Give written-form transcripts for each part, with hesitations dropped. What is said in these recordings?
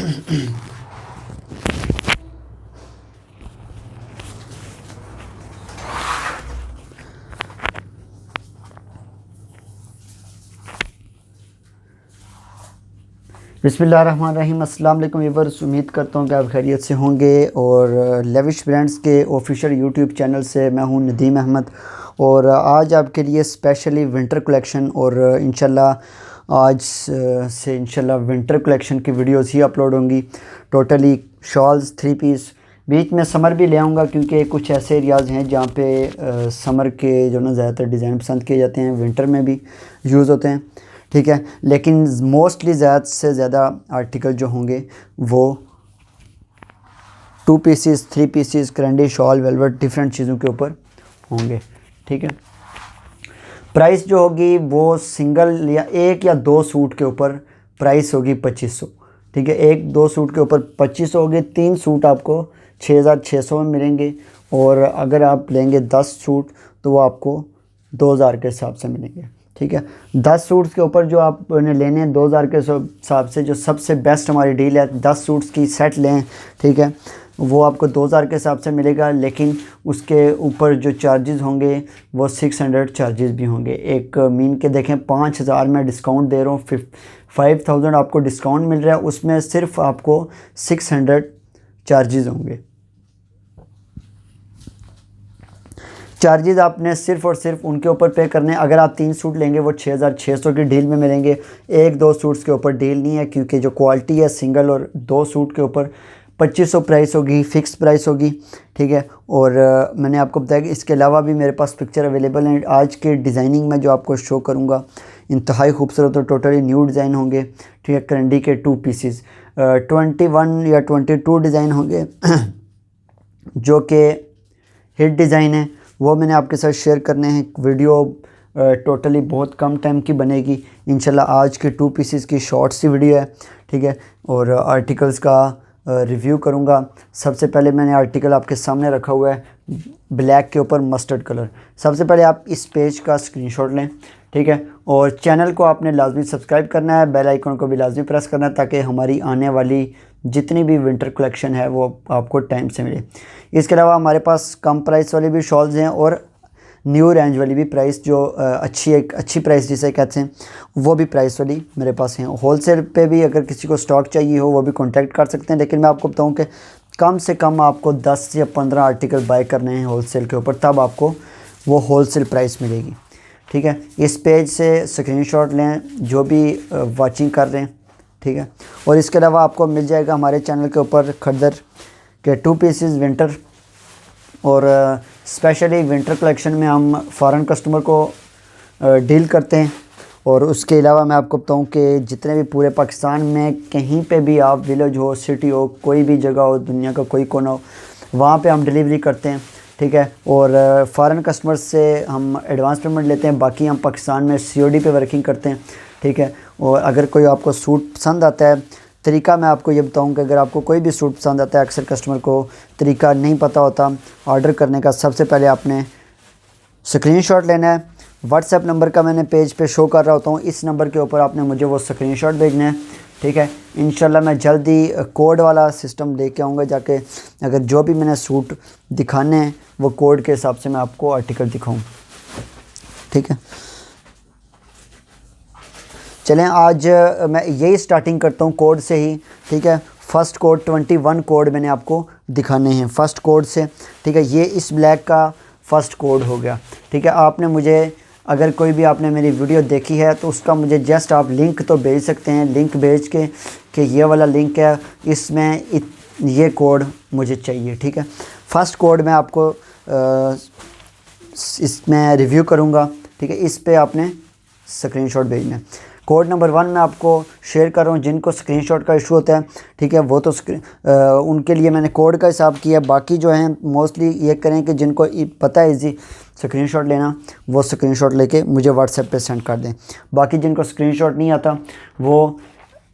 बिस्मिल्लाहिर्रहमानिर्रहीम। अस्सलाम वालेकुम व्यूअर्स, उम्मीद करता हूँ कि आप खैरियत से होंगे। और लेविश ब्रांड्स के ऑफिशियल यूट्यूब चैनल से मैं हूँ नदीम अहमद, और आज आपके लिए स्पेशली विंटर कलेक्शन और इंशाल्लाह आज से इंशाल्लाह विंटर कलेक्शन की वीडियोस ही अपलोड होंगी। टोटली शॉल्स, थ्री पीस, बीच में समर भी ले आऊँगा क्योंकि कुछ ऐसे एरियाज़ हैं जहाँ पे समर के जो ना ज़्यादातर डिज़ाइन पसंद किए जाते हैं, विंटर में भी यूज़ होते हैं, ठीक है। लेकिन मोस्टली ज़्यादा से ज़्यादा आर्टिकल जो होंगे वो 2 पीसीस, 3 पीसीस, क्रंडी, शॉल, वेलवेट, डिफरेंट चीज़ों के ऊपर होंगे, ठीक है। प्राइस जो होगी वो सिंगल या एक या दो सूट के ऊपर प्राइस होगी 2500, ठीक है। एक दो सूट के ऊपर 2500 होगी। 3 सूट आपको 6600 में मिलेंगे, और अगर आप लेंगे 10 सूट तो वो आपको 2000 के हिसाब से मिलेंगे, ठीक है। 10 सूट्स के ऊपर जो आपने लेने हैं 2000 के हिसाब से, जो सबसे बेस्ट हमारी डील है, 10 सूट्स की सेट लें, ठीक है, वो आपको 2000 के हिसाब से मिलेगा। लेकिन उसके ऊपर जो चार्जेस होंगे वो 600 चार्जेस भी होंगे। एक मीन के देखें 5000 में डिस्काउंट दे रहा हूँ, 5000 आपको डिस्काउंट मिल रहा है, उसमें सिर्फ आपको 600 चार्जेस होंगे। चार्जेस आपने सिर्फ और सिर्फ उनके ऊपर पे करने हैं। अगर आप 3 सूट लेंगे वो 6600 की डील में मिलेंगे। एक दो सूट्स के ऊपर डील नहीं है, क्योंकि जो क्वालिटी है सिंगल और 2 सूट के ऊपर 2500 प्राइस होगी, फ़िक्स प्राइस होगी, ठीक है। और मैंने आपको बताया कि इसके अलावा भी मेरे पास पिक्चर अवेलेबल हैं। आज के डिज़ाइनिंग में जो आपको शो करूँगा इंतहाई खूबसूरत और टोटली न्यू डिज़ाइन होंगे, ठीक है। करंडी के 2 पीसीस 21 या 22 डिज़ाइन होंगे जो कि हिट डिज़ाइन है, वो मैंने आपके साथ शेयर करने हैं। वीडियो टोटली बहुत कम टाइम की बनेगी इंशाल्लाह। आज के 2 पीसेस की शॉर्ट्स सी वीडियो है, ठीक है। और आर्टिकल्स का रिव्यू करूँगा। सबसे पहले मैंने आर्टिकल आपके सामने रखा हुआ है ब्लैक के ऊपर मस्टर्ड कलर। सबसे पहले आप इस पेज का स्क्रीनशॉट लें, ठीक है। और चैनल को आपने लाजमी सब्सक्राइब करना है, बेल आइकन को भी लाजमी प्रेस करना है, ताकि हमारी आने वाली जितनी भी विंटर कलेक्शन है वो आपको टाइम से मिले। इसके अलावा हमारे पास कम प्राइस वाली भी शॉल्स हैं और न्यू रेंज वाली भी प्राइस, जो अच्छी प्राइस जिसे कहते हैं, वो भी प्राइस वाली मेरे पास हैं। होलसेल पे भी अगर किसी को स्टॉक चाहिए हो वो भी कांटेक्ट कर सकते हैं। लेकिन मैं आपको बताऊं कि कम से कम आपको 10 या 15 आर्टिकल बाय करने हैं होलसेल के ऊपर, तब आपको वो होलसेल प्राइस मिलेगी, ठीक है। इस पेज से स्क्रीनशॉट लें जो भी वाचिंग कर रहे हैं, ठीक है। और इसके अलावा आपको मिल जाएगा हमारे चैनल के ऊपर खद्दर के 2 पीसेस विंटर, और स्पेशली विंटर कलेक्शन में हम फॉरेन कस्टमर को डील करते हैं। और उसके अलावा मैं आपको बताऊं कि जितने भी पूरे पाकिस्तान में कहीं पे भी आप विलेज हो, सिटी हो, कोई भी जगह हो, दुनिया का कोई कोना हो, वहाँ पे हम डिलीवरी करते हैं, ठीक है। और फॉरेन कस्टमर से हम एडवांस पेमेंट लेते हैं। बाकी हम पाकिस्तान में COD पे वर्किंग करते हैं, ठीक है। और अगर कोई आपको सूट पसंद आता है, तरीका मैं आपको ये बताऊं कि अगर आपको कोई भी सूट पसंद आता है, अक्सर कस्टमर को तरीका नहीं पता होता ऑर्डर करने का। सबसे पहले आपने स्क्रीनशॉट लेना है। व्हाट्सएप नंबर का मैंने पेज पे शो कर रहा होता हूँ, इस नंबर के ऊपर आपने मुझे वो स्क्रीनशॉट भेजना है, ठीक है। इंशाल्लाह मैं जल्दी कोड वाला सिस्टम लेके आऊँगा, जाके अगर जो भी मैंने सूट दिखाने हैं वो कोड के हिसाब से मैं आपको आर्टिकल दिखाऊँ, ठीक है। चलें, आज मैं यही स्टार्टिंग करता हूँ कोड से ही, ठीक है। फ़र्स्ट कोड 21 कोड मैंने आपको दिखाने हैं फ़र्स्ट कोड से, ठीक है। ये इस ब्लैक का फ़र्स्ट कोड हो गया, ठीक है। आपने मुझे, अगर कोई भी आपने मेरी वीडियो देखी है तो उसका मुझे जस्ट आप लिंक तो भेज सकते हैं, लिंक भेज के कि ये वाला लिंक है, इसमें ये कोड मुझे चाहिए, ठीक है। फ़र्स्ट कोड मैं आपको इसमें रिव्यू करूँगा, ठीक है। इस पे आपने स्क्रीनशॉट भेजना है। कोड नंबर 1 मैं आपको शेयर कर रहा हूँ। जिनको स्क्रीनशॉट का इशू होता है, ठीक है, वो तो उनके लिए मैंने कोड का हिसाब किया। बाकी जो हैं मोस्टली ये करें कि जिनको पता है इजी स्क्रीनशॉट लेना, वो स्क्रीनशॉट लेके मुझे व्हाट्सएप पे सेंड कर दें। बाकी जिनको स्क्रीनशॉट नहीं आता वो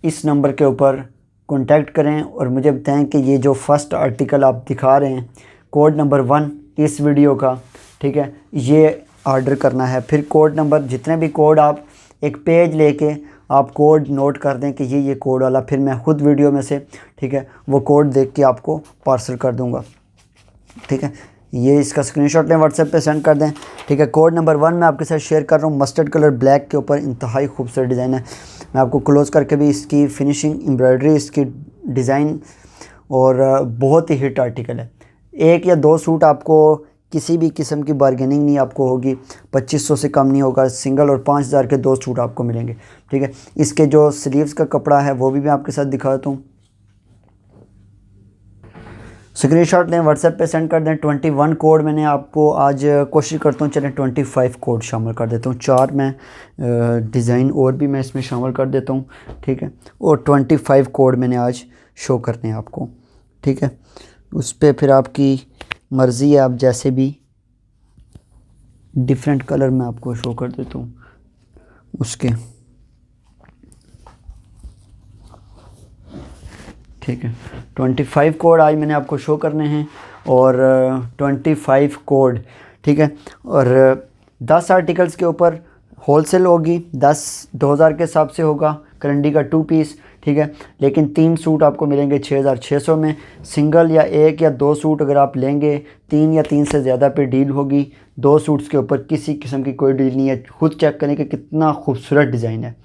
इस नंबर के ऊपर कॉन्टैक्ट करें और मुझे बताएं कि ये जो फर्स्ट आर्टिकल आप दिखा रहे हैं, कोड नंबर 1 इस वीडियो का, ठीक है, ये ऑर्डर करना है। फिर कोड नंबर, जितने भी कोड आप एक पेज लेके आप कोड नोट कर दें कि ये कोड वाला, फिर मैं ख़ुद वीडियो में से, ठीक है, वो कोड देख के आपको पार्सल कर दूँगा, ठीक है। ये इसका स्क्रीनशॉट लें, व्हाट्सएप पे सेंड कर दें, ठीक है। कोड नंबर 1 मैं आपके साथ शेयर कर रहा हूँ, मस्टर्ड कलर ब्लैक के ऊपर इंतहाई खूबसूरत डिज़ाइन है। मैं आपको क्लोज़ करके भी इसकी फिनिशिंग, एम्ब्रॉयडरी, इसकी डिज़ाइन और बहुत ही हिट आर्टिकल है। 1 या 2 सूट आपको किसी भी किस्म की बार्गेनिंग नहीं आपको होगी, 2500 से कम नहीं होगा। सिंगल और 5000 के 2 सूट आपको मिलेंगे, ठीक है। इसके जो स्लीव्स का कपड़ा है वो भी मैं आपके साथ दिखाता हूँ। स्क्रीनशॉट लें, व्हाट्सएप पे सेंड कर दें। 21 कोड मैंने आपको आज कोशिश करता हूँ, चलें 25 कोड शामिल कर देता हूँ। 4 मैं डिज़ाइन और भी मैं इसमें शामिल कर देता हूँ, ठीक है। और 25 कोड मैंने आज शो करने हैं आपको, ठीक है। उस पर फिर आपकी मर्ज़ी है, आप जैसे भी डिफरेंट कलर मैं आपको शो कर देता हूँ उसके, ठीक है। 25 कोड आज मैंने आपको शो करने हैं और 25 कोड, ठीक है। और 10 आर्टिकल्स के ऊपर होलसेल होगी, 2000 के हिसाब से होगा करंडी का 2 पीस, ठीक है। लेकिन 3 सूट आपको मिलेंगे 6600 में। सिंगल या 1 या 2 सूट अगर आप लेंगे, 3 या 3 से ज़्यादा पे डील होगी। 2 सूट्स के ऊपर किसी किस्म की कोई डील नहीं है। खुद चेक करें कि कितना खूबसूरत डिज़ाइन है,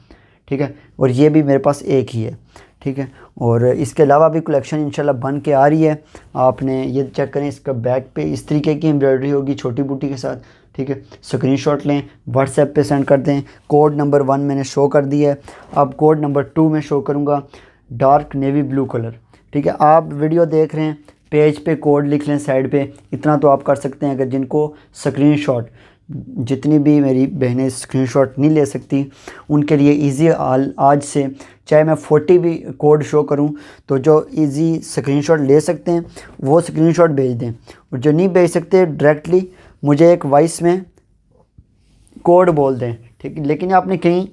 ठीक है। और ये भी मेरे पास एक ही है, ठीक है। और इसके अलावा भी कलेक्शन इंशाल्लाह बन के आ रही है। आपने ये चेक करें, इसका बैक पे इस तरीके की एम्ब्रॉयडरी होगी छोटी बूटी के साथ, ठीक है। स्क्रीनशॉट लें, व्हाट्सएप पे सेंड कर दें। कोड नंबर 1 मैंने शो कर दिया है, अब कोड नंबर 2 में शो करूँगा, डार्क नेवी ब्लू कलर, ठीक है। आप वीडियो देख रहे हैं, पेज पे कोड लिख लें साइड पे, इतना तो आप कर सकते हैं। अगर जिनको स्क्रीनशॉट, जितनी भी मेरी बहनें स्क्रीनशॉट नहीं ले सकती, उनके लिए इजी आज से चाहे मैं 40 भी कोड शो करूं, तो जो इजी स्क्रीनशॉट ले सकते हैं वो स्क्रीनशॉट भेज दें, और जो नहीं भेज सकते डायरेक्टली मुझे एक वॉइस में कोड बोल दें, ठीक है। लेकिन आपने कहीं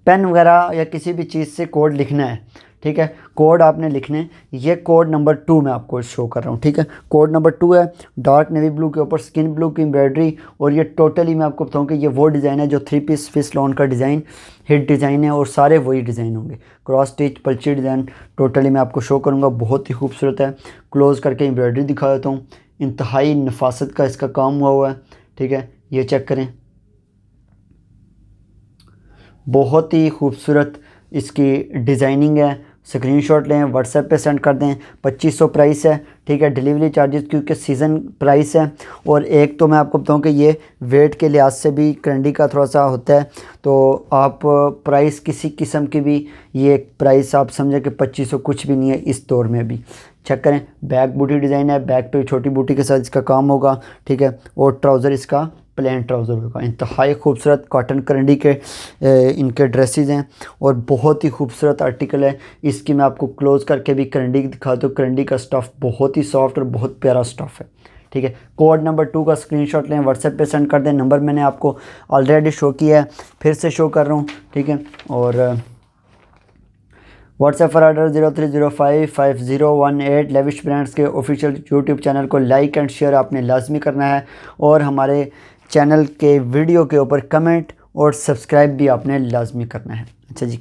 पेन वगैरह या किसी भी चीज़ से कोड लिखना है, ठीक है। कोड आपने लिखने, ये कोड नंबर 2 मैं आपको शो कर रहा हूँ, ठीक है। कोड नंबर 2 है, डार्क नेवी ब्लू के ऊपर स्किन ब्लू की एम्ब्रॉयडरी। और ये टोटली मैं आपको बताऊँ कि ये वो डिज़ाइन है जो 3 पीस फिश लॉन का डिज़ाइन हिट डिज़ाइन है, और सारे वही डिज़ाइन होंगे। क्रॉस स्टिच पल्ची डिज़ाइन टोटली मैं आपको शो करूँगा, बहुत ही खूबसूरत है। क्लोज़ करके एम्ब्रॉयडरी दिखा देता हूँ, इंतहाई नफासत का इसका काम हुआ है, ठीक है। ये चेक करें, बहुत ही खूबसूरत इसकी डिज़ाइनिंग है। स्क्रीनशॉट लें, व्हाट्सएप पे सेंड कर दें। 2500 प्राइस है, ठीक है। डिलीवरी चार्जेस क्योंकि सीज़न प्राइस है। और एक तो मैं आपको बताऊं कि ये वेट के लिहाज से भी करंडी का थोड़ा सा होता है, तो आप प्राइस किसी किस्म की भी, ये प्राइस आप समझें कि 2500 कुछ भी नहीं है इस दौर में भी। चेक करें, बैक बूटी डिज़ाइन है, बैक पे छोटी बूटी के साथ इसका काम होगा, ठीक है। और ट्राउज़र इसका प्लेन ट्राउज़र होगा। इंतहाई खूबसूरत कॉटन करंडी के इनके ड्रेसेस हैं, और बहुत ही खूबसूरत आर्टिकल है। इसकी मैं आपको क्लोज़ करके भी करंडी दिखा दूँ। करंडी का स्टफ़ बहुत ही सॉफ्ट और बहुत प्यारा स्टफ़ है, ठीक है। कोड नंबर 2 का स्क्रीनशॉट लें, व्हाट्सएप पे सेंड कर दें। नंबर मैंने आपको ऑलरेडी शो किया है, फिर से शो कर रहा हूँ, ठीक है। और व्हाट्सएप पर ऑर्डर 03055018 लेविश ब्रांड्स के ऑफिशियल यूट्यूब चैनल को लाइक एंड शेयर आपने लाजमी करना है, और हमारे चैनल के वीडियो के ऊपर कमेंट और सब्सक्राइब भी आपने लाजमी करना है। अच्छा जी,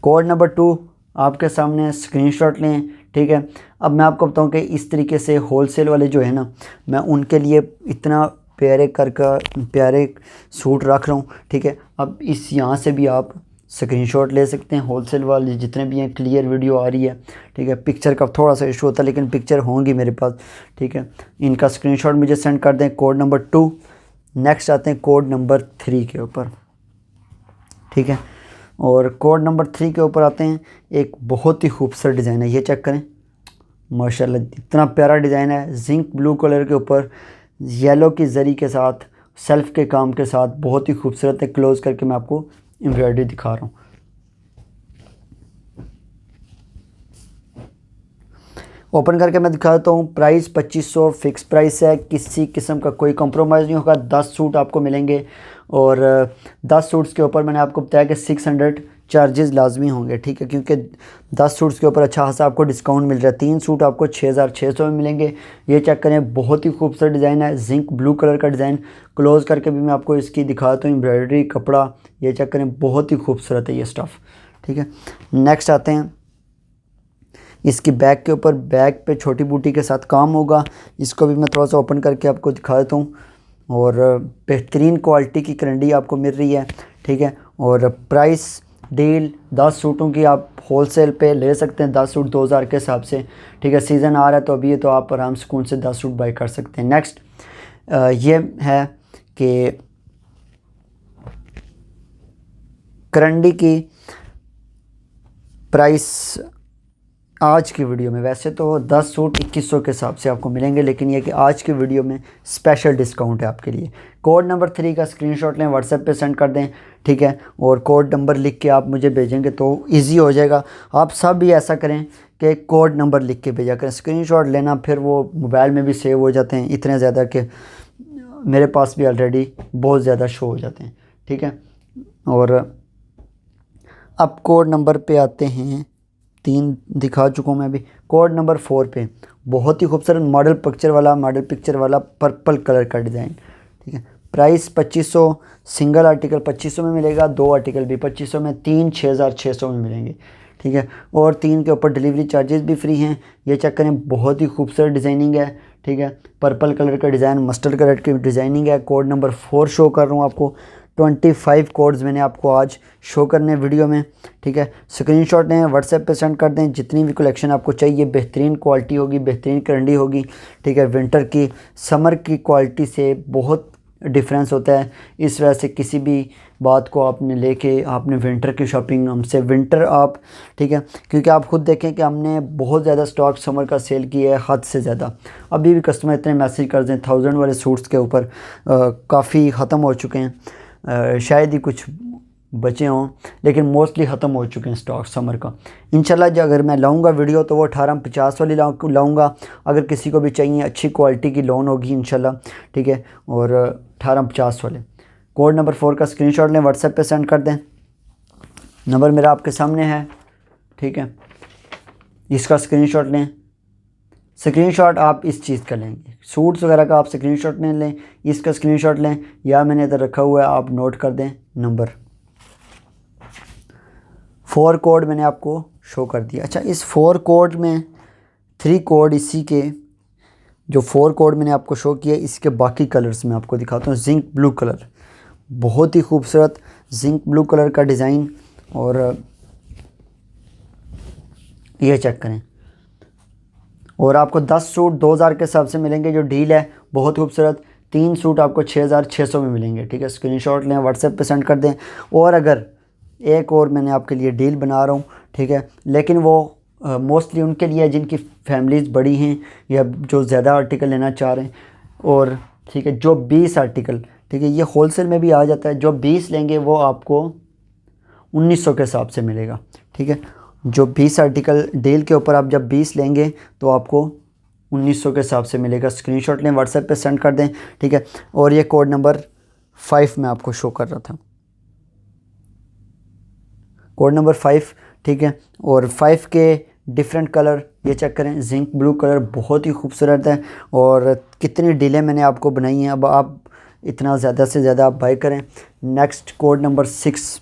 कोड नंबर 2 आपके सामने, स्क्रीनशॉट लें, ठीक है। अब मैं आपको बताऊं कि इस तरीके से होलसेल वाले जो है ना, मैं उनके लिए इतना प्यारे सूट रख रहा हूँ, ठीक है। अब इस यहाँ से भी आप स्क्रीनशॉट ले सकते हैं। होलसेल वाले जितने भी हैं, क्लियर वीडियो आ रही है, ठीक है। पिक्चर का थोड़ा सा इशू होता है, लेकिन पिक्चर होंगी मेरे पास, ठीक है। इनका स्क्रीनशॉट मुझे सेंड कर दें। Code number 2। नेक्स्ट आते हैं कोड नंबर 3 के ऊपर, ठीक है। और कोड नंबर 3 के ऊपर आते हैं, एक बहुत ही खूबसूरत डिज़ाइन है। ये चेक करें, माशाल्लाह इतना प्यारा डिज़ाइन है। जिंक ब्लू कलर के ऊपर येलो की जरी के साथ, सेल्फ के काम के साथ, बहुत ही खूबसूरत है। क्लोज करके मैं आपको एम्ब्रॉयडरी दिखा रहा हूँ। ओपन करके मैं दिखाता हूँ। प्राइस 2500 फिक्स प्राइस है, किसी किस्म का कोई कॉम्प्रोमाइज़ नहीं होगा। 10 सूट आपको मिलेंगे, और 10 सूट्स के ऊपर मैंने आपको बताया कि 600 चार्जेस लाजमी होंगे, ठीक है, क्योंकि 10 सूट्स के ऊपर अच्छा खासा आपको डिस्काउंट मिल रहा है। 3 सूट आपको 6,600 में मिलेंगे। ये चेक करें, बहुत ही खूबसूरत डिज़ाइन है, जिंक ब्लू कलर का डिज़ाइन। क्लोज करके भी मैं आपको इसकी दिखाता हूँ, एम्ब्रॉयडरी कपड़ा, ये चेक करें, बहुत ही खूबसूरत है ये स्टफ़, ठीक है। नेक्स्ट आते हैं इसकी बैक के ऊपर। बैक पे छोटी बूटी के साथ काम होगा। इसको भी मैं थोड़ा सा ओपन करके आपको दिखा देता हूँ। और बेहतरीन क्वालिटी की करंडी आपको मिल रही है, ठीक है। और प्राइस डील 10 सूटों की आप होलसेल पे ले सकते हैं, 10 सूट 2000 के हिसाब से, ठीक है। सीज़न आ रहा है तो अभी तो आप आराम सुकून से 10 सूट बाई कर सकते हैं। नेक्स्ट ये है कि करंडी की प्राइस आज की वीडियो में, वैसे तो 10 सूट 2100 के हिसाब से आपको मिलेंगे, लेकिन ये कि आज की वीडियो में स्पेशल डिस्काउंट है आपके लिए। कोड नंबर 3 का स्क्रीनशॉट लें, व्हाट्सएप पे सेंड कर दें, ठीक है। और कोड नंबर लिख के आप मुझे भेजेंगे तो इजी हो जाएगा। आप सब भी ऐसा करें कि कोड नंबर लिख के भेजा करें। स्क्रीनशॉट लेना फिर वो मोबाइल में भी सेव हो जाते हैं इतने ज़्यादा कि मेरे पास भी ऑलरेडी बहुत ज़्यादा शो हो जाते हैं, ठीक है। और अब कोड नंबर पे आते हैं, 3 दिखा चुका हूँ मैं अभी। कोड नंबर 4 पे बहुत ही खूबसूरत मॉडल पिक्चर वाला पर्पल कलर का डिज़ाइन, ठीक है। प्राइस 2500, सिंगल आर्टिकल 2500 में मिलेगा, 2 आर्टिकल भी 2500 में, 3 6600 में मिलेंगे, ठीक है। और 3 के ऊपर डिलीवरी चार्जेस भी फ्री हैं। ये चेक करें, बहुत ही खूबसूरत डिज़ाइनिंग है, ठीक है। पर्पल कलर का डिज़ाइन, मस्टर्ड कलर की डिज़ाइनिंग है। कोड नंबर 4 शो कर रहा हूँ आपको। 25 कोड्स मैंने आपको आज शो करने वीडियो में, ठीक है। स्क्रीनशॉट लें, व्हाट्सएप पे सेंड कर दें। जितनी भी कलेक्शन आपको चाहिए, बेहतरीन क्वालिटी होगी, बेहतरीन करंडी होगी, ठीक है। विंटर की समर की क्वालिटी से बहुत डिफरेंस होता है, इस वजह से किसी भी बात को आपने लेके आपने विंटर की शॉपिंग हमसे विंटर आप, ठीक है, क्योंकि आप खुद देखें कि हमने बहुत ज़्यादा स्टॉक समर का सेल किया है, हद से ज़्यादा। अभी भी कस्टमर इतने मैसेज कर दें 1000 वाले सूट्स के ऊपर, काफ़ी ख़त्म हो चुके हैं। शायद ही कुछ बचे हों, लेकिन मोस्टली ख़त्म हो चुके हैं स्टॉक समर का। इंशाल्लाह जो अगर मैं लाऊंगा वीडियो तो वो 1850 वाली लाऊंगा। अगर किसी को भी चाहिए अच्छी क्वालिटी की लोन होगी इंशाल्लाह, ठीक है। और 1850 वाले। कोड नंबर 4 का स्क्रीनशॉट लें, व्हाट्सएप पे सेंड कर दें। नंबर मेरा आपके सामने है, ठीक है। इसका स्क्रीनशॉट लें। स्क्रीनशॉट आप इस चीज़ का लेंगे, सूट्स वगैरह का आप स्क्रीनशॉट नहीं लें, इसका स्क्रीनशॉट लें, या मैंने इधर रखा हुआ है आप नोट कर दें नंबर। 4 कोड मैंने आपको शो कर दिया। अच्छा, इस 4 कोड में 3 कोड इसी के, जो 4 कोड मैंने आपको शो किया, इसके बाकी कलर्स मैं आपको दिखाता हूँ। जिंक ब्लू कलर, बहुत ही खूबसूरत जिंक ब्लू कलर का डिज़ाइन। और ये चेक करें, और आपको 10 सूट 2000 के हिसाब से मिलेंगे। जो डील है बहुत खूबसूरत, 3 सूट आपको 6600 में मिलेंगे, ठीक है। स्क्रीनशॉट लें, व्हाट्सएप पे सेंड कर दें। और अगर एक और मैंने आपके लिए डील बना रहा हूँ, ठीक है, लेकिन वो मोस्टली उनके लिए जिनकी फैमिलीज़ बड़ी हैं या जो ज़्यादा आर्टिकल लेना चाह रहे हैं। और ठीक है, जो 20 आर्टिकल, ठीक है, ये होलसेल में भी आ जाता है, जो 20 लेंगे वो आपको 1900 के हिसाब से मिलेगा, ठीक है। जो 20 आर्टिकल डील के ऊपर आप जब 20 लेंगे तो आपको 1900 के हिसाब से मिलेगा। स्क्रीनशॉट लें, व्हाट्सएप पे सेंड कर दें, ठीक है। और ये कोड नंबर 5 में आपको शो कर रहा था, कोड नंबर 5, ठीक है। और 5 के डिफरेंट कलर ये चेक करें, जिंक ब्लू कलर बहुत ही खूबसूरत है। और कितनी डीलें मैंने आपको बनाई हैं, अब आप इतना ज़्यादा से ज़्यादा आप बाई करें। Next code number 6,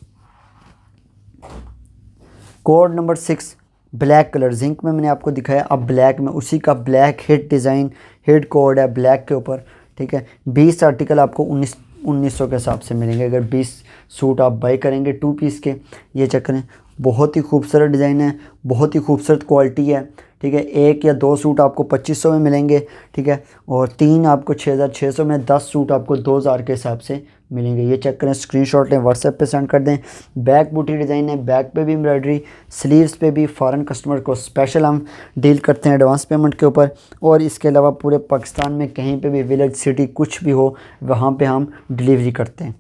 code number 6 black colour, zinc में मैंने आपको दिखाया, अब ब्लैक में उसी का black hit design, hit code है ब्लैक के ऊपर, ठीक है। 20 आर्टिकल आपको 1900 के हिसाब से मिलेंगे अगर 20 सूट आप बाई करेंगे 2 पीस के। ये चेक करें, बहुत ही खूबसूरत डिज़ाइन है, बहुत ही खूबसूरत क्वालिटी है, ठीक है। 1 या 2 सूट आपको 2500 में मिलेंगे, ठीक है। और 3 आपको 6600 में, 10 सूट आपको 2000 के हिसाब से मिलेंगे। ये चेक करें, स्क्रीनशॉट लें, व्हाट्सएप पे सेंड कर दें। बैक बूटी डिज़ाइन है, बैक पे भी एम्ब्रॉयडरी, स्लीव्स पे भी फ़ॉरेन कस्टमर को स्पेशल हम डील करते हैं एडवांस पेमेंट के ऊपर। और इसके अलावा पूरे पाकिस्तान में कहीं पे भी विलेज सिटी कुछ भी हो वहाँ पे हम डिलीवरी करते हैं,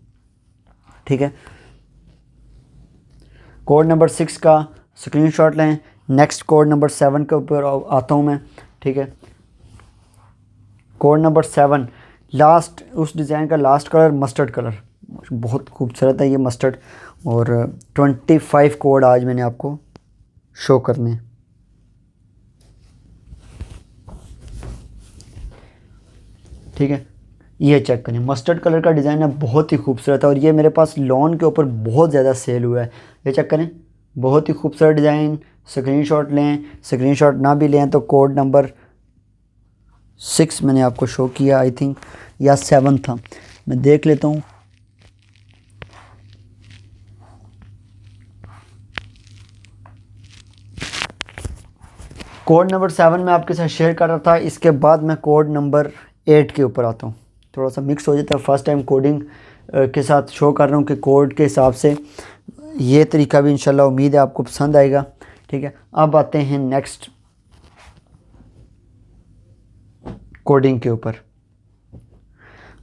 ठीक है। कोड नंबर 6 का स्क्रीनशॉट लें। नेक्स्ट कोड नंबर 7 के ऊपर आता हूँ मैं, ठीक है। कोड नंबर 7 लास्ट, उस डिज़ाइन का लास्ट कलर मस्टर्ड कलर, बहुत खूबसूरत है ये मस्टर्ड। और 25 कोड आज मैंने आपको शो करने हैं। ठीक है, ये चेक करें, मस्टर्ड कलर का डिज़ाइन है, बहुत ही खूबसूरत है और ये मेरे पास लॉन के ऊपर बहुत ज़्यादा सेल हुआ है। ये चेक करें, बहुत ही खूबसूरत डिज़ाइन। स्क्रीनशॉट लें, स्क्रीनशॉट ना भी लें तो कोड नंबर 6 मैंने आपको शो किया आई थिंक, या 7 था, मैं देख लेता हूँ। कोड नंबर 7 मैं आपके साथ शेयर कर रहा था। इसके बाद मैं कोड नंबर 8 के ऊपर आता हूँ। थोड़ा सा मिक्स हो जाता है, फर्स्ट टाइम कोडिंग के साथ शो कर रहा हूँ कि कोड के हिसाब से ये तरीका भी इंशाल्लाह उम्मीद है आपको पसंद आएगा। ठीक है, अब आते हैं नेक्स्ट कोडिंग के ऊपर।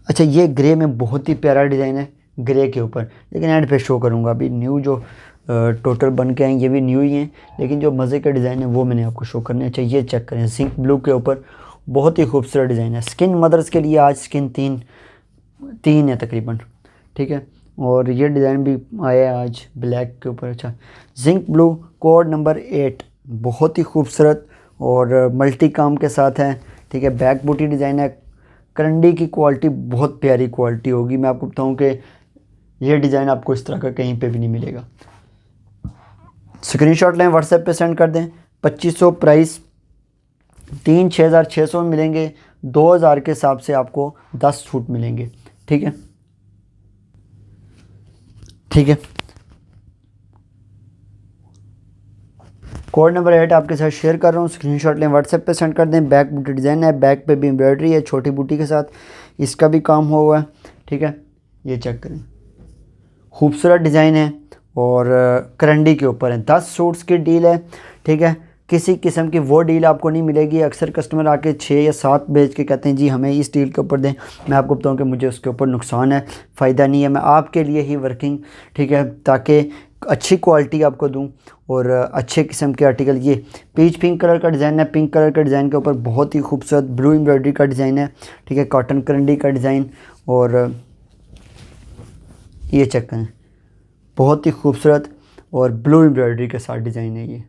अच्छा, ये ग्रे में बहुत ही प्यारा डिज़ाइन है ग्रे के ऊपर, लेकिन एंड पे शो करूँगा। अभी न्यू जो टोटल बन के आए ये भी न्यू ही हैं, लेकिन जो मज़े का डिज़ाइन है वो मैंने आपको शो करने। अच्छा, ये चेक करें, जिंक ब्लू के ऊपर बहुत ही खूबसूरत डिज़ाइन है। स्किन मदर्स के लिए आज स्किन तीन है तकरीबन। ठीक है, और ये डिज़ाइन भी आया है आज ब्लैक के ऊपर। अच्छा, जिंक ब्लू कोड नंबर 8 बहुत ही खूबसूरत और मल्टी काम के साथ है। ठीक है, बैक बूटी डिज़ाइन है। करंडी की क्वालिटी बहुत प्यारी क्वालिटी होगी। मैं आपको बताऊं कि ये डिज़ाइन आपको इस तरह का कहीं पे भी नहीं मिलेगा। स्क्रीनशॉट लें, व्हाट्सएप पे सेंड कर दें। 2500 प्राइस, 6,600 में मिलेंगे। 2,000 के हिसाब से आपको 10 सूट मिलेंगे। ठीक है, ठीक है, कोड नंबर 8 आपके साथ शेयर कर रहा हूँ। स्क्रीनशॉट लें, व्हाट्सएप पे सेंड कर दें। बैक बूटी डिज़ाइन है, बैक पे भी एम्ब्रॉयडरी है छोटी बूटी के साथ, इसका भी काम हुआ है। ठीक है, ये चेक करें, खूबसूरत डिज़ाइन है और करंडी के ऊपर है। 10 सूट्स की डील है। ठीक है, किसी किस्म की वो डील आपको नहीं मिलेगी। अक्सर कस्टमर आके 6 या 7 भेज के कहते हैं जी हमें इस डील के ऊपर दें। मैं आपको बताऊं कि मुझे उसके ऊपर नुकसान है, फ़ायदा नहीं है। मैं आपके लिए ही वर्किंग, ठीक है, ताकि अच्छी क्वालिटी आपको दूं और अच्छे किस्म के आर्टिकल। ये पीच पिंक कलर का डिज़ाइन है। पिंक कलर के डिज़ाइन के ऊपर बहुत ही खूबसूरत ब्लू एम्ब्रॉयडरी का डिज़ाइन है। ठीक है, कॉटन करंडी का डिज़ाइन और ये चेक करें, बहुत ही खूबसूरत और ब्लू एम्ब्रॉयडरी के साथ डिज़ाइन है ये।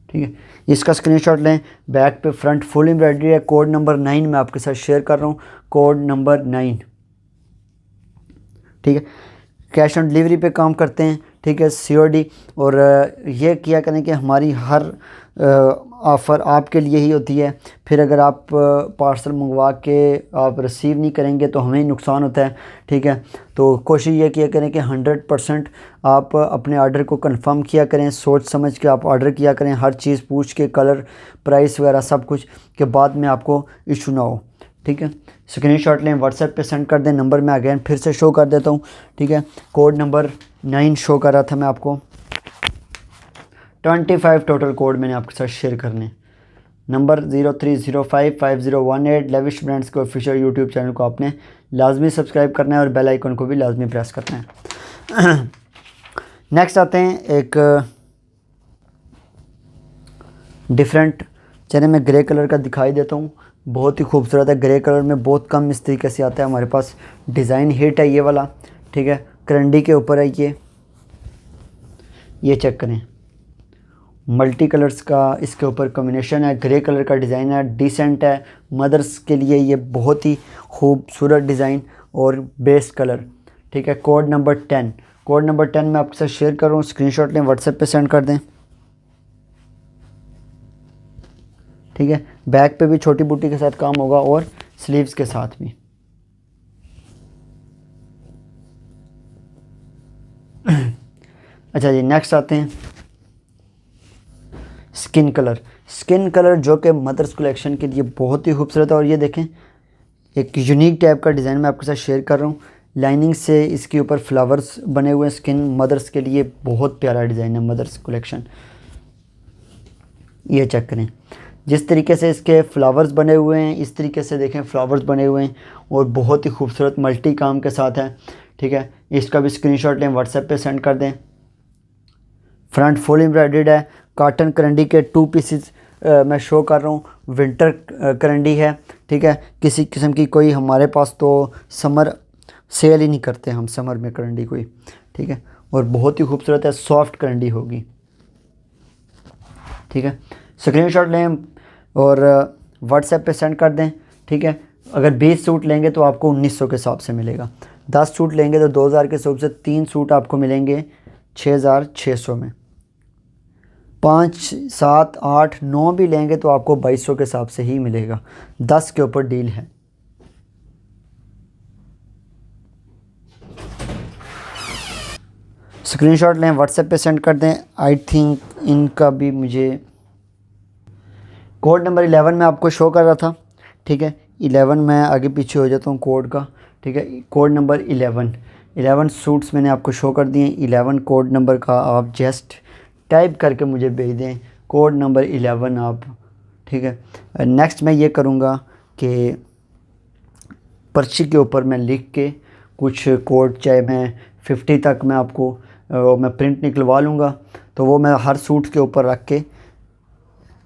ठीक है, इसका स्क्रीनशॉट लें। बैक पे फ्रंट फुल एम्ब्रॉयडरी है। कोड नंबर 9 मैं आपके साथ शेयर कर रहा हूँ, कोड नंबर 9। ठीक है, कैश ऑन डिलीवरी पे काम करते हैं। ठीक है, COD। और ये किया करें कि हमारी हर ऑफ़र आपके लिए ही होती है। फिर अगर आप पार्सल मंगवा के आप रिसीव नहीं करेंगे तो हमें ही नुकसान होता है। ठीक है, तो कोशिश ये किया करें कि 100% आप अपने ऑर्डर को कंफर्म किया करें, सोच समझ के आप ऑर्डर किया करें, हर चीज़ पूछ के, कलर, प्राइस वगैरह सब कुछ, के बाद में आपको इशू ना हो। ठीक है, स्क्रीनशॉट लें, व्हाट्सएप पे सेंड कर दें। नंबर मैं अगेन फिर से शो कर देता हूँ। ठीक है, कोड नंबर 9 शो कर रहा था मैं आपको। 25 टोटल कोड मैंने आपके साथ शेयर करने। नंबर 03055018 लेविश ब्रांड्स के ऑफिशियल यूट्यूब चैनल को आपने लाजमी सब्सक्राइब करना है और बेल आइकन को भी लाजमी प्रेस करना है। नेक्स्ट आते हैं एक डिफरेंट, चलिए मैं ग्रे कलर का दिखाई देता हूँ। बहुत ही खूबसूरत है, ग्रे कलर में बहुत कम इस तरीके से आता है हमारे पास। डिज़ाइन हिट है ये वाला। ठीक है, करंडी के ऊपर है ये चेक करें, मल्टी कलर्स का इसके ऊपर कॉम्बिनेशन है। ग्रे कलर का डिज़ाइन है, डिसेंट है। मदर्स के लिए ये बहुत ही खूबसूरत डिज़ाइन और बेस कलर। ठीक है, कोड नंबर 10, कोड नंबर 10 मैं आपके साथ शेयर कर रहा हूँ। स्क्रीनशॉट लें, व्हाट्सएप पे सेंड कर दें। ठीक है, बैक पे भी छोटी बूटी के साथ काम होगा और स्लीव्स के साथ भी। अच्छा जी, नेक्स्ट आते हैं स्किन कलर। स्किन कलर जो कि मदर्स कलेक्शन के लिए बहुत ही खूबसूरत है। और ये देखें, एक यूनिक टाइप का डिज़ाइन मैं आपके साथ शेयर कर रहा हूँ। लाइनिंग से इसके ऊपर फ्लावर्स बने हुए हैं। स्किन मदर्स के लिए बहुत प्यारा डिज़ाइन है मदर्स कलेक्शन। ये चेक करें, जिस तरीके से इसके फ्लावर्स बने हुए हैं, इस तरीके से देखें फ्लावर्स बने हुए हैं और बहुत ही खूबसूरत मल्टी काम के साथ है। ठीक है, इसका भी स्क्रीनशॉट लें, व्हाट्सएप पे सेंड कर दें। फ्रंट फुल एम्ब्रॉयडर्ड है। कॉटन करंडी के 2 पीसेस मैं शो कर रहा हूँ। विंटर करंडी है। ठीक है, किसी किस्म की कोई हमारे पास तो समर सेल ही नहीं करते हम समर में करंडी कोई, ठीक है। और बहुत ही खूबसूरत है, सॉफ्ट करंडी होगी, ठीक है। स्क्रीनशॉट लें और व्हाट्सएप पे सेंड कर दें, ठीक है। अगर 20 सूट लेंगे तो आपको 1900 के हिसाब से मिलेगा। 10 सूट लेंगे तो 2000 के हिसाब से 3 सूट आपको मिलेंगे 6600 में। 5, 7, 8, 9 भी लेंगे तो आपको 2200 के हिसाब से ही मिलेगा। 10 के ऊपर डील है। स्क्रीनशॉट लें, व्हाट्सएप पे सेंड कर दें। आई थिंक इनका भी मुझे कोड नंबर 11 में आपको शो कर रहा था, ठीक है। 11 मैं आगे पीछे हो जाता हूँ कोड का, ठीक है। कोड नंबर 11 सूट्स मैंने आपको शो कर दिए। 11 कोड नंबर का आप जस्ट टाइप करके मुझे भेज दें, कोड नंबर 11 आप, ठीक है। नेक्स्ट मैं ये करूँगा कि पर्ची के ऊपर मैं लिख के कुछ कोड, चाहे मैं 50 तक मैं आपको मैं प्रिंट निकलवा लूँगा, तो वो मैं हर सूट के ऊपर रख के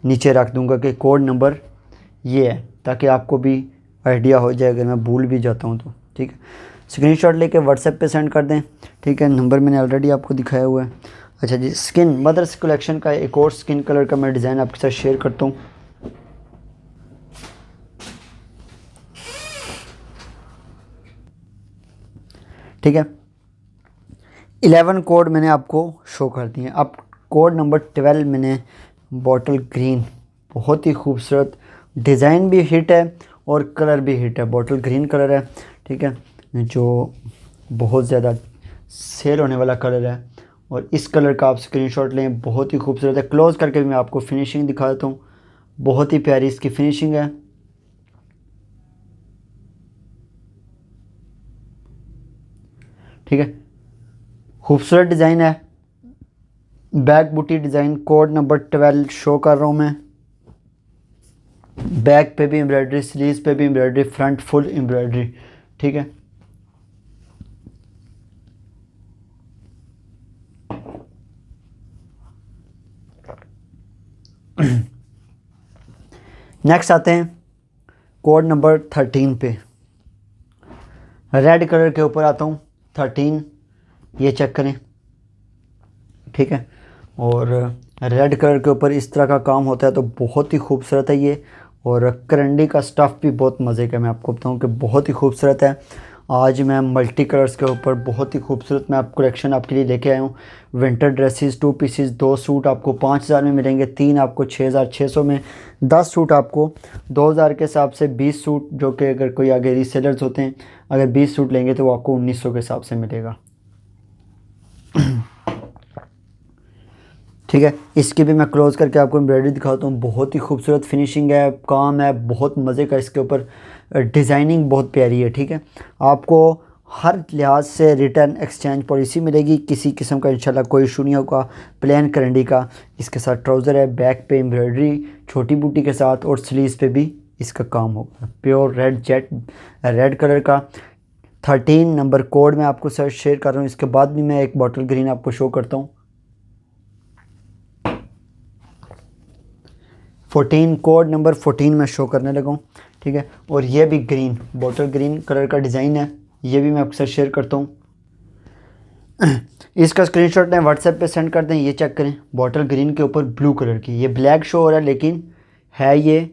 नीचे रख दूँगा कि कोड नंबर ये है, ताकि आपको भी आइडिया हो जाए अगर मैं भूल भी जाता हूँ तो, ठीक है। स्क्रीनशॉट लेके व्हाट्सएप पे सेंड कर दें, ठीक है। नंबर मैंने ऑलरेडी आपको दिखाया हुआ है। अच्छा जी, स्किन मदर्स कलेक्शन का एक और स्किन कलर का मैं डिज़ाइन आपके साथ शेयर करता हूँ। ठीक है, 11 कोड मैंने आपको शो कर दिए। अब कोड नंबर 12 मैंने बॉटल ग्रीन, बहुत ही खूबसूरत, डिज़ाइन भी हिट है और कलर भी हिट है। बॉटल ग्रीन कलर है, ठीक है, जो बहुत ज़्यादा सेल होने वाला कलर है। और इस कलर का आप स्क्रीनशॉट लें, बहुत ही खूबसूरत है। क्लोज करके भी मैं आपको फिनिशिंग दिखा देता हूँ, बहुत ही प्यारी इसकी फिनिशिंग है। ठीक है, खूबसूरत डिज़ाइन है, बैक बूटी डिज़ाइन। कोड नंबर 12 शो कर रहा हूँ मैं। बैक पे भी एम्ब्रॉयडरी, स्लीव्स पे भी एम्ब्रॉयडरी, फ्रंट फुल एम्ब्रॉयडरी, ठीक है। नेक्स्ट आते हैं कोड नंबर 13 पे। रेड कलर के ऊपर आता हूँ, 13, ये चेक करें, ठीक है। और रेड कलर के ऊपर इस तरह का काम होता है तो बहुत ही खूबसूरत है ये। और करंडी का स्टफ़ भी बहुत मज़े का, मैं आपको बताऊँ कि बहुत ही खूबसूरत है। आज मैं मल्टी कलर्स के ऊपर बहुत ही खूबसूरत मैं आपको कलेक्शन आपके लिए लेके आया हूँ। विंटर ड्रेसेस 2 पीसेस, 2 सूट आपको 5000 में मिलेंगे, 3 आपको 6600 में, 10 सूट आपको 2000 के हिसाब से, 20 सूट जो कि अगर कोई आगे रीसेलर्स होते हैं, अगर 20 सूट लेंगे तो वो आपको 1900 के हिसाब से मिलेगा। ठीक है, इसकी भी मैं क्लोज़ करके आपको एम्ब्रॉयडरी दिखाता हूँ। बहुत ही खूबसूरत फिनिशिंग है, काम है, बहुत मज़े का इसके ऊपर, डिज़ाइनिंग बहुत प्यारी है, ठीक है। आपको हर लिहाज से रिटर्न एक्सचेंज पॉलिसी मिलेगी, किसी किस्म का इंशाल्लाह कोई इशू नहीं होगा। प्लेन करंडी का इसके साथ ट्राउज़र है, बैक पे एम्ब्रॉयडरी छोटी बूटी के साथ, और स्लीव्स पे भी इसका काम होगा। Pure red jet red colour का 13 नंबर कोड मैं आपको सर शेयर कर रहा हूँ। इसके बाद भी मैं एक बॉटल ग्रीन आपको शो करता हूँ। 14 कोड नंबर 14 में शो करने लगा हूँ, ठीक है। और ये भी ग्रीन, बॉटल ग्रीन कलर का डिज़ाइन है, ये भी मैं आपके साथ शेयर करता हूँ। इसका स्क्रीनशॉट मैं व्हाट्सएप पे सेंड कर दें, ये चेक करें। बॉटल ग्रीन के ऊपर ब्लू कलर की, ये ब्लैक शो हो रहा है लेकिन है ये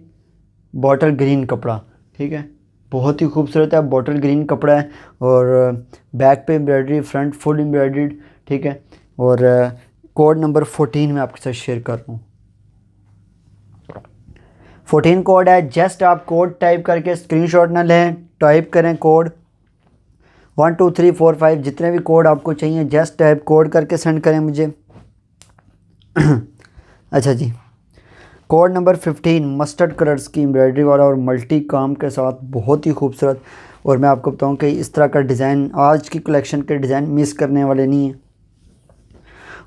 बॉटल ग्रीन कपड़ा, ठीक है। बहुत ही खूबसूरत है, बॉटल ग्रीन कपड़ा है। और बैक पे एम्ब्रॉयडरी, फ्रंट फुल एम्ब्रॉयडर्ड, ठीक है। और कोड नंबर 14 में आपके साथ शेयर कर रहा हूँ। 14 कोड है, जस्ट आप कोड टाइप करके स्क्रीनशॉट ना लें, टाइप करें कोड 1 2 3 4 5, जितने भी कोड आपको चाहिए जस्ट टाइप कोड करके सेंड करें मुझे। अच्छा जी, कोड नंबर 15 मस्टर्ड कलर्स की एम्ब्रॉयडरी वाला और मल्टी काम के साथ, बहुत ही खूबसूरत। और मैं आपको बताऊं कि इस तरह का डिज़ाइन आज की कलेक्शन के डिज़ाइन मिस करने वाले नहीं हैं।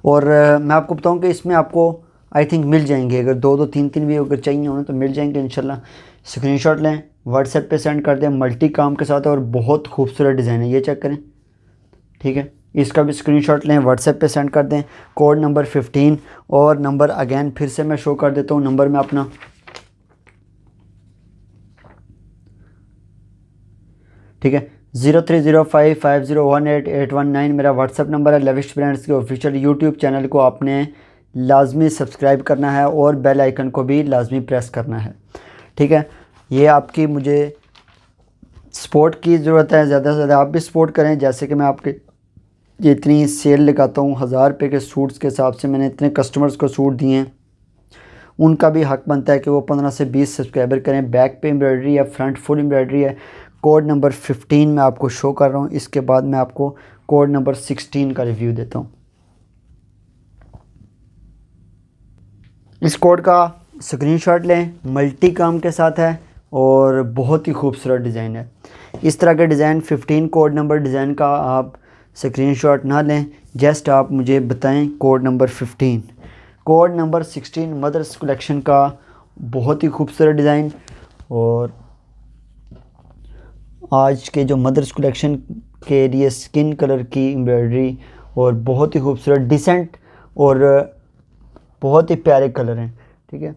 और मैं आपको बताऊं कि इसमें आपको आई थिंक मिल जाएंगे, अगर 2 3 3 भी अगर चाहिए होना तो मिल जाएंगे इंशाल्लाह। स्क्रीनशॉट लें, व्हाट्सएप पे सेंड कर दें, मल्टी काम के साथ, और बहुत खूबसूरत डिज़ाइन है, ये चेक करें, ठीक है। इसका भी स्क्रीनशॉट लें, व्हाट्सएप पे सेंड कर दें। कोड नंबर 15, और नंबर अगेन फिर से मैं शो कर देता हूँ नंबर में अपना, ठीक है। 0305501881 मेरा व्हाट्सअप नंबर है। लविश ब्रांड्स के ऑफिशियल यूट्यूब चैनल को आपने लाजमी सब्सक्राइब करना है और बेल आइकन को भी लाजमी प्रेस करना है, ठीक है। ये आपकी मुझे सपोर्ट की ज़रूरत है, ज़्यादा से ज़्यादा आप भी सपोर्ट करें। जैसे कि मैं आपके ये इतनी सेल लगाता हूँ 1000 रुपये के सूट्स के हिसाब से, मैंने इतने कस्टमर्स को सूट दिए हैं, उनका भी हक बनता है कि वो 15 से 20 सब्सक्राइबर करें। बैक पे एम्ब्रॉयडरी है, फ्रंट फुल एम्ब्रॉयडरी है। कोड नंबर 15 मैं आपको शो कर रहा हूँ। इसके बाद मैं आपको कोड नंबर 16 का रिव्यू देता हूँ। इस कोड का स्क्रीनशॉट लें, मल्टी काम के साथ है और बहुत ही खूबसूरत डिज़ाइन है। इस तरह के डिज़ाइन 15 कोड नंबर डिज़ाइन का आप स्क्रीनशॉट ना लें, जस्ट आप मुझे बताएं code number 15। Code number 16 mother's collection का बहुत ही खूबसूरत डिज़ाइन, और आज के जो मदर्स कलेक्शन के लिए स्किन कलर की एम्ब्रॉयडरी और बहुत ही खूबसूरत डिसेंट और बहुत ही प्यारे कलर हैं, ठीक है।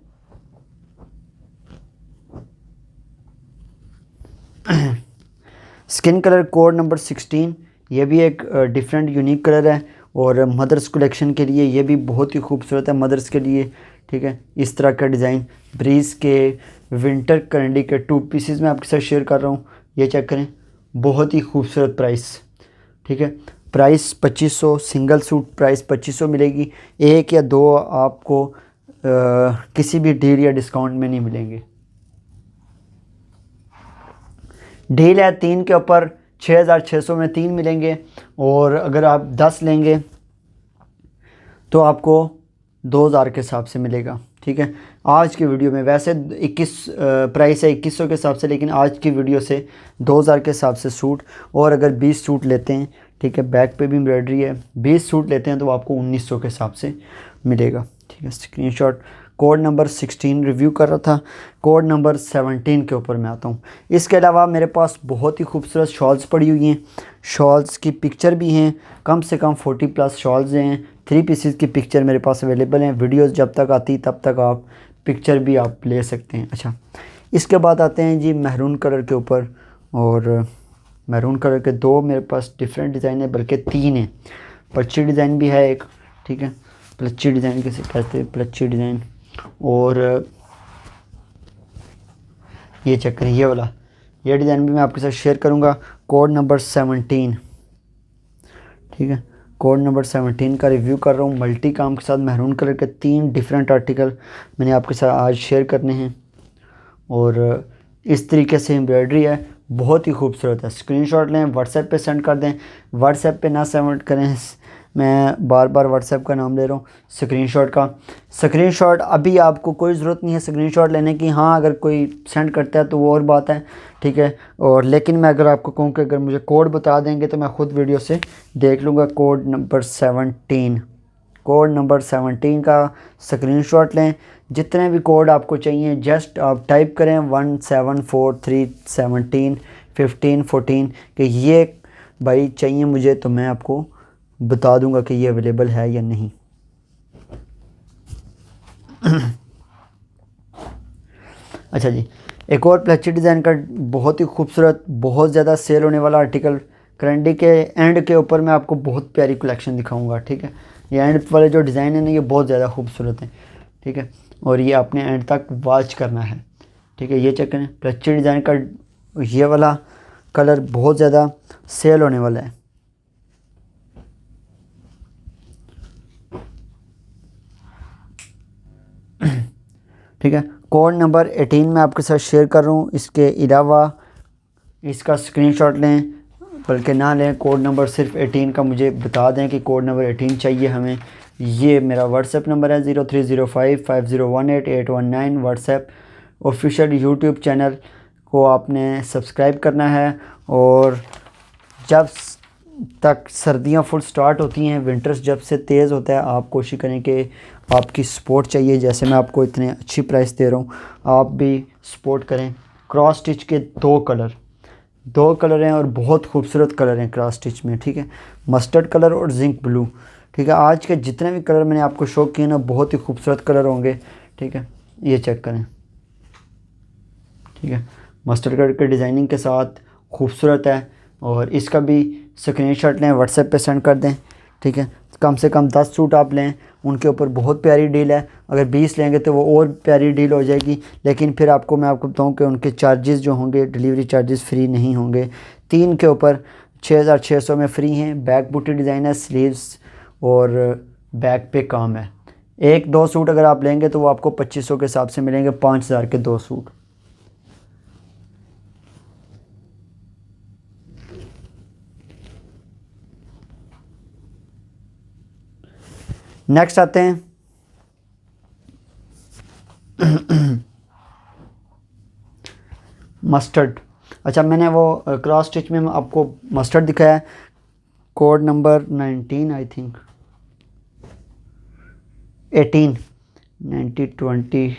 स्किन कलर कोड नंबर 16, ये भी एक डिफरेंट यूनिक कलर है और मदर्स कलेक्शन के लिए ये भी बहुत ही खूबसूरत है मदर्स के लिए, ठीक है। इस तरह का डिज़ाइन ब्रीज के विंटर कैंडी के 2 पीसेस मैं आपके साथ शेयर कर रहा हूँ। ये चेक करें, बहुत ही खूबसूरत प्राइस, ठीक है। प्राइस 2500, सिंगल सूट प्राइस 2500 मिलेगी। एक या दो आपको किसी भी डील या डिस्काउंट में नहीं मिलेंगे। डील है 3 के ऊपर 6600 में 3 मिलेंगे, और अगर आप 10 लेंगे तो आपको 2000 के हिसाब से मिलेगा, ठीक है। आज की वीडियो में वैसे 21 प्राइस है 2100 के हिसाब से, लेकिन आज की वीडियो से 2000 के हिसाब से सूट। और अगर 20 सूट लेते हैं, ठीक है, बैक पे भी एम्ब्रॉयडरी है, 20 सूट लेते हैं तो आपको 1900 के हिसाब से मिलेगा, ठीक है। स्क्रीनशॉट कोड नंबर 16 रिव्यू कर रहा था। कोड नंबर 17 के ऊपर मैं आता हूँ। इसके अलावा मेरे पास बहुत ही खूबसूरत शॉल्स पड़ी हुई हैं, शॉल्स की पिक्चर भी हैं, कम से कम 40+ शॉल्स हैं। 3 पीसेस की पिक्चर मेरे पास अवेलेबल हैं। वीडियोस जब तक आती तब तक आप पिक्चर भी आप ले सकते हैं। अच्छा, इसके बाद आते हैं जी मैरून कलर के ऊपर, और मैरून कलर के 2 मेरे पास डिफरेंट डिज़ाइन है, बल्कि 3 हैं। प्लच्ची डिज़ाइन भी है एक, ठीक है, प्लच्ची डिज़ाइन कैसे कहते हैं, प्लच्ची डिज़ाइन। और ये चेक करें, ये वाला, ये डिज़ाइन भी मैं आपके साथ शेयर करूंगा। कोड नंबर 17, ठीक है, कोड नंबर 17 का रिव्यू कर रहा हूँ मल्टी काम के साथ। मैरून कलर के 3 डिफरेंट आर्टिकल मैंने आपके साथ आज शेयर करने हैं, और इस तरीके से एम्ब्रॉयडरी है, बहुत ही खूबसूरत है। स्क्रीनशॉट लें, व्हाट्सएप पे सेंड कर दें। व्हाट्सएप पे ना सेंड करें, मैं बार बार व्हाट्सएप का नाम ले रहा हूँ, स्क्रीनशॉट का। स्क्रीनशॉट अभी आपको कोई ज़रूरत नहीं है स्क्रीनशॉट लेने की। हाँ, अगर कोई सेंड करता है तो वो और बात है, ठीक है। और लेकिन मैं अगर आपको कहूँ कि अगर मुझे कोड बता देंगे तो मैं ख़ुद वीडियो से देख लूँगा। कोड नंबर 17, कोड नंबर 17 का स्क्रीनशॉट लें। जितने भी कोड आपको चाहिए जस्ट आप टाइप करें 174317 15 14 कि ये भाई चाहिए मुझे, तो मैं आपको बता दूंगा कि ये अवेलेबल है या नहीं। अच्छा जी, एक और प्लच्ची डिज़ाइन का बहुत ही खूबसूरत, बहुत ज़्यादा सेल होने वाला आर्टिकल, कैंडी के एंड के ऊपर मैं आपको बहुत प्यारी कलेक्शन दिखाऊंगा, ठीक है। ये एंड वाले जो डिज़ाइन है ना, ये बहुत ज़्यादा खूबसूरत है, ठीक है, और ये आपने एंड तक वॉच करना है, ठीक है। ये चेक करें, प्लच्ची डिज़ाइन का ये वाला कलर बहुत ज़्यादा सेल होने वाला है। ठीक है, कोड नंबर 18 मैं आपके साथ शेयर कर रहा हूँ। इसके अलावा इसका स्क्रीनशॉट लें, बल्कि ना लें, कोड नंबर सिर्फ 18 का मुझे बता दें कि कोड नंबर 18 चाहिए हमें। ये मेरा व्हाट्सएप नंबर है 0305501881 व्हाट्सएप। ऑफिशियल यूट्यूब चैनल को आपने सब्सक्राइब करना है, और जब तक सर्दियां फुल स्टार्ट होती हैं, विंटर्स जब से तेज़ होता है, आप कोशिश करें कि आपकी सपोर्ट चाहिए। जैसे मैं आपको इतने अच्छी प्राइस दे रहा हूँ, आप भी सपोर्ट करें। क्रॉस स्टिच के 2 कलर हैं, और बहुत खूबसूरत कलर हैं क्रॉस स्टिच में, ठीक है। मस्टर्ड कलर और जिंक ब्लू, ठीक है। आज के जितने भी कलर मैंने आपको शो किए ना, बहुत ही खूबसूरत कलर होंगे, ठीक है। ये चेक करें, ठीक है, मस्टर्ड कलर के डिज़ाइनिंग के साथ खूबसूरत है, और इसका भी स्क्रीनशॉट लें, व्हाट्सएप पे सेंड कर दें, ठीक है। कम से कम 10 सूट आप लें, उनके ऊपर बहुत प्यारी डील है। अगर 20 लेंगे तो वो और प्यारी डील हो जाएगी, लेकिन फिर मैं आपको बताऊं कि उनके चार्जेस जो होंगे, डिलीवरी चार्जेस फ्री नहीं होंगे। 3 के ऊपर 6600 में फ्री हैं। बैक बूटी डिज़ाइन है, स्लीव्स और बैक पे काम है। 1-2 सूट अगर आप लेंगे तो वो आपको 2500 के हिसाब से मिलेंगे, 5000 के 2 सूट। नेक्स्ट आते हैं मस्टर्ड। अच्छा, मैंने वो क्रॉस स्टिच में आपको मस्टर्ड दिखाया है, कोड नंबर 19 आई थिंक 18 20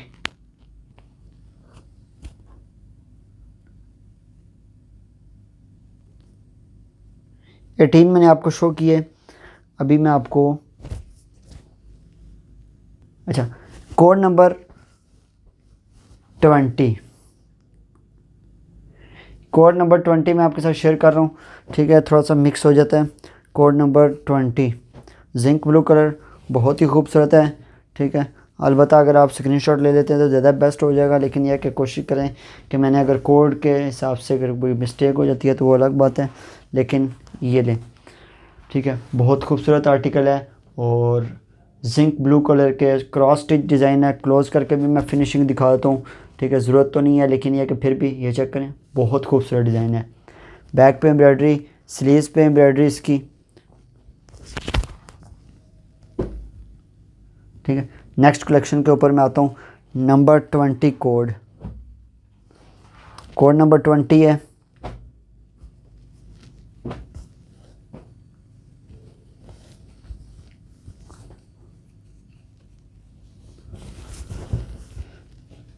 18 मैंने आपको शो किए। अभी मैं आपको, अच्छा, कोड नंबर 20, कोड नंबर 20 मैं आपके साथ शेयर कर रहा हूँ, ठीक है। थोड़ा सा मिक्स हो जाता है। Code number 20 zinc blue colour, बहुत ही खूबसूरत है, ठीक है। अलबत्ता अगर आप स्क्रीनशॉट ले लेते हैं तो ज़्यादा बेस्ट हो जाएगा, लेकिन यह कि कोशिश करें कि मैंने अगर कोड के हिसाब से अगर कोई मिस्टेक हो जाती है तो वो अलग बात है, लेकिन ये लें, ठीक है। बहुत खूबसूरत आर्टिकल है और जिंक ब्लू कलर के क्रॉस स्टिच डिज़ाइन है। क्लोज़ करके भी मैं फिनिशिंग दिखा देता हूँ, ठीक है। ज़रूरत तो नहीं है, लेकिन यह कि फिर भी ये चेक करें, बहुत खूबसूरत डिज़ाइन है। बैक पे एम्ब्रॉयडरी, स्लीव्स पे एम्ब्रॉयडरी इसकी, ठीक है। नेक्स्ट कलेक्शन के ऊपर मैं आता हूँ। नंबर 20 कोड नंबर 20 है।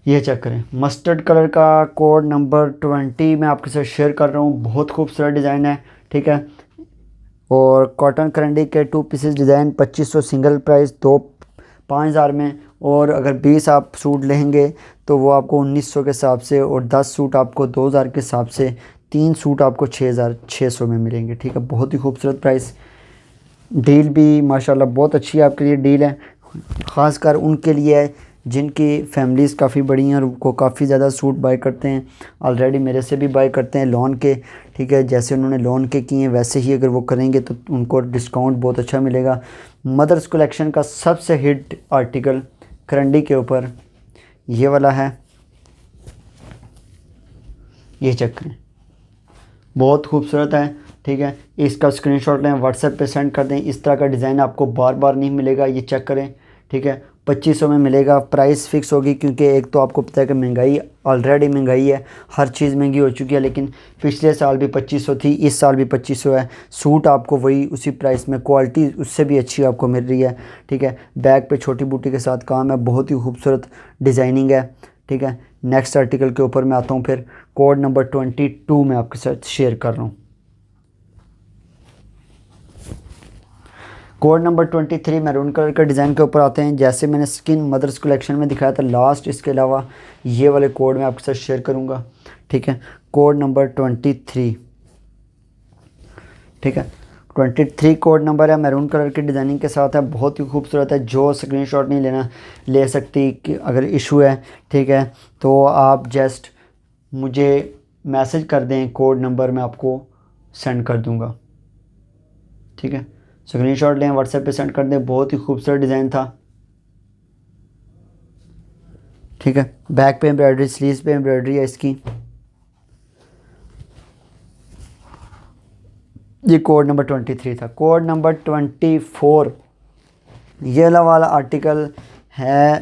ये चेक करें, मस्टर्ड कलर का कोड नंबर 20 मैं आपके साथ शेयर कर रहा हूँ। बहुत खूबसूरत डिज़ाइन है, ठीक है। और कॉटन करंडी के 2 पीसेस डिज़ाइन 2500 सिंगल प्राइस, 2 5000 में। और अगर 20 आप सूट लेंगे तो वो आपको 1900 के हिसाब से, और 10 सूट आपको 2000 के हिसाब से, 3 सूट आपको 6600 में मिलेंगे, ठीक है। बहुत ही खूबसूरत प्राइस। डील भी माशाल्लाह बहुत अच्छी है, आपके लिए डील है। ख़ासकर उनके लिए है जिनकी फैमिलीज़ काफ़ी बड़ी हैं और वो काफ़ी ज़्यादा सूट बाय करते हैं। ऑलरेडी मेरे से भी बाय करते हैं लोन के, ठीक है। जैसे उन्होंने लोन के किए हैं वैसे ही अगर वो करेंगे तो उनको डिस्काउंट बहुत अच्छा मिलेगा। मदर्स कलेक्शन का सबसे हिट आर्टिकल करंडी के ऊपर ये वाला है, ये चेक करें, बहुत खूबसूरत है, ठीक है। इसका स्क्रीनशॉट लें, व्हाट्सएप पे सेंड कर दें। इस तरह का डिज़ाइन आपको बार बार नहीं मिलेगा, ये चेक करें, ठीक है। 2500 में मिलेगा। प्राइस फिक्स होगी क्योंकि एक तो आपको पता है कि महंगाई, ऑलरेडी महंगाई है, हर चीज़ महंगी हो चुकी है। लेकिन पिछले साल भी 2500 थी, इस साल भी 2500 है। सूट आपको वही उसी प्राइस में, क्वालिटी उससे भी अच्छी आपको मिल रही है, ठीक है। बैक पे छोटी बूटी के साथ काम है, बहुत ही खूबसूरत डिज़ाइनिंग है, ठीक है। नेक्स्ट आर्टिकल के ऊपर मैं आता हूँ फिर। कोड नंबर 22 मैं आपके साथ शेयर कर रहा हूँ। कोड नंबर 23 मैरून कलर के डिज़ाइन के ऊपर आते हैं। जैसे मैंने स्किन मदर्स कलेक्शन में दिखाया था लास्ट, इसके अलावा ये वाले कोड मैं आपके साथ शेयर करूँगा, ठीक है। कोड नंबर 23, ठीक है। 23 कोड नंबर है, मैरून कलर की डिज़ाइनिंग के साथ है, बहुत ही खूबसूरत है। जो स्क्रीनशॉट नहीं लेना ले सकती कि अगर इशू है, ठीक है, तो आप जस्ट मुझे मैसेज कर दें, कोड नंबर मैं आपको सेंड कर दूँगा, ठीक है। स्क्रीनशॉट लें, व्हाट्सएप पे सेंड कर दें। बहुत ही खूबसूरत डिज़ाइन था, ठीक है। बैक पे एम्ब्रॉयडरी, स्लीव्स पे एम्ब्रॉयडरी है इसकी। ये कोड नंबर 23 था। कोड नंबर 24 ये वाला आर्टिकल है,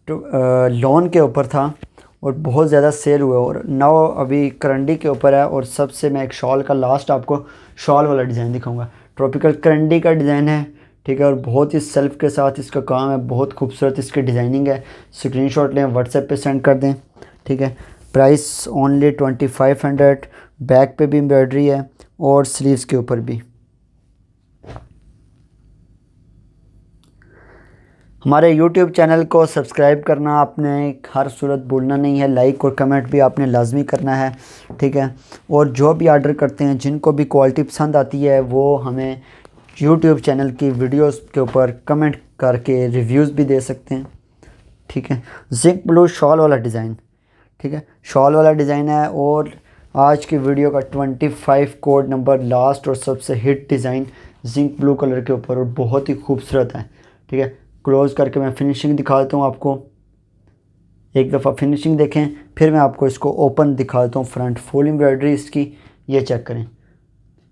तो लोन के ऊपर था और बहुत ज़्यादा सेल हुआ, और नाउ अभी करंडी के ऊपर है। और सबसे मैं एक शॉल का लास्ट आपको शॉल वाला डिज़ाइन दिखाऊंगा। ट्रॉपिकल करंडी का डिज़ाइन है, ठीक है। और बहुत ही सेल्फ के साथ इसका काम है, बहुत खूबसूरत इसकी डिज़ाइनिंग है। स्क्रीनशॉट लें, व्हाट्सएप पे सेंड कर दें, ठीक है। Price only 2500। बैक पे भी एम्ब्रॉयडरी है और स्लीव्स के ऊपर भी। हमारे YouTube चैनल को सब्सक्राइब करना आपने हर सूरत भूलना नहीं है, लाइक और कमेंट भी आपने लाजमी करना है, ठीक है। और जो भी ऑर्डर करते हैं, जिनको भी क्वालिटी पसंद आती है, वो हमें YouTube चैनल की वीडियोस के ऊपर कमेंट करके रिव्यूज़ भी दे सकते हैं, ठीक है। जिंक ब्लू शॉल वाला डिज़ाइन, ठीक है, शॉल वाला डिज़ाइन है। और आज की वीडियो का 25 कोड नंबर लास्ट और सबसे hit design zinc blue colour के ऊपर, और बहुत ही खूबसूरत है, ठीक है। क्लोज़ करके मैं फिनिशिंग दिखा देता हूँ आपको, एक दफ़ा फिनिशिंग देखें, फिर मैं आपको इसको ओपन दिखा देता हूँ। फ्रंट फुल एम्ब्रॉयडरी इसकी, ये चेक करें,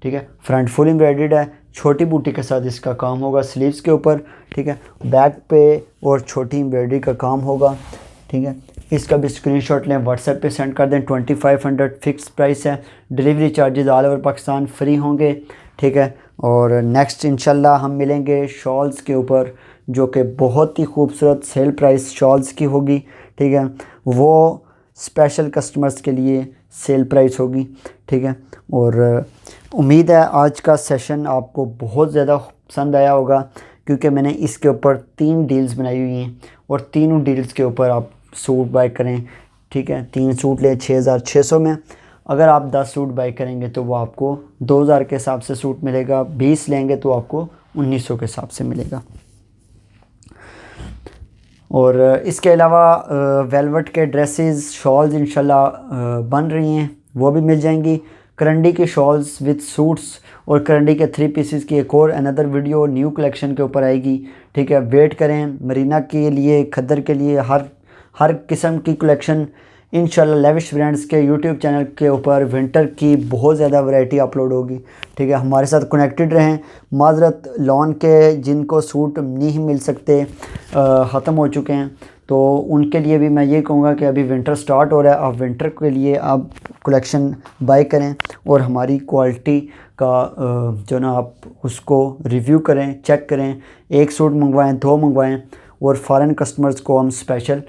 ठीक है। फ्रंट फुल एम्ब्रॉयडर्ड है, छोटी बूटी के साथ इसका काम होगा स्लीव्स के ऊपर, ठीक है। बैक पे और छोटी एम्ब्रॉयडरी का काम होगा, ठीक है। इसका भी स्क्रीनशॉट लें, व्हाट्सएप पे सेंड कर दें। 2500 फिक्स प्राइस है, delivery charges all over Pakistan free होंगे, ठीक है। और नेक्स्ट इंशाल्लाह हम मिलेंगे शॉल्स के ऊपर, जो कि बहुत ही खूबसूरत सेल प्राइस शॉल्स की होगी, ठीक है। वो स्पेशल कस्टमर्स के लिए सेल प्राइस होगी, ठीक है। और उम्मीद है आज का सेशन आपको बहुत ज़्यादा पसंद आया होगा, क्योंकि मैंने इसके ऊपर 3 डील्स बनाई हुई हैं, और तीनों डील्स के ऊपर आप सूट बाय करें, ठीक है। 3 सूट लें 6600 में। अगर आप 10 सूट बाय करेंगे तो वो आपको 2000 के हिसाब से सूट मिलेगा, 20 लेंगे तो आपको 1900 के हिसाब से मिलेगा। और इसके अलावा वेलवेट के ड्रेसेस शॉल्स इंशाल्लाह बन रही हैं, वो भी मिल जाएंगी। करंडी के शॉल्स विद सूट्स और करंडी के 3 पीसेस की एक और अनदर वीडियो न्यू कलेक्शन के ऊपर आएगी, ठीक है। वेट करें, मरीना के लिए, खद्दर के लिए, हर किस्म की कलेक्शन इंशाल्लाह लेविश ब्रांड्स के यूट्यूब चैनल के ऊपर विंटर की बहुत ज़्यादा वैरायटी अपलोड होगी, ठीक है। हमारे साथ कनेक्टेड रहें। माजरत लॉन के जिनको सूट नहीं मिल सकते, ख़त्म हो चुके हैं, तो उनके लिए भी मैं ये कहूँगा कि अभी विंटर स्टार्ट हो रहा है, आप विंटर के लिए आप कलेक्शन बाय करें, और हमारी क्वालिटी का जो ना आप उसको रिव्यू करें, चेक करें। एक सूट मंगवाएं, 2 मंगवाएं, और फ़ॉरेन कस्टमर्स को हम स्पेशल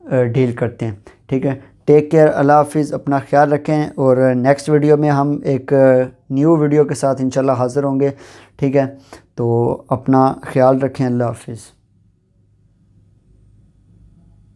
डील करते हैं, ठीक है। टेक केयर, अल्लाह हाफिज़, अपना ख्याल रखें। और नेक्स्ट वीडियो में हम एक न्यू वीडियो के साथ इंशाल्लाह हाज़िर होंगे, ठीक है। तो अपना ख्याल रखें, अल्लाह हाफिज़।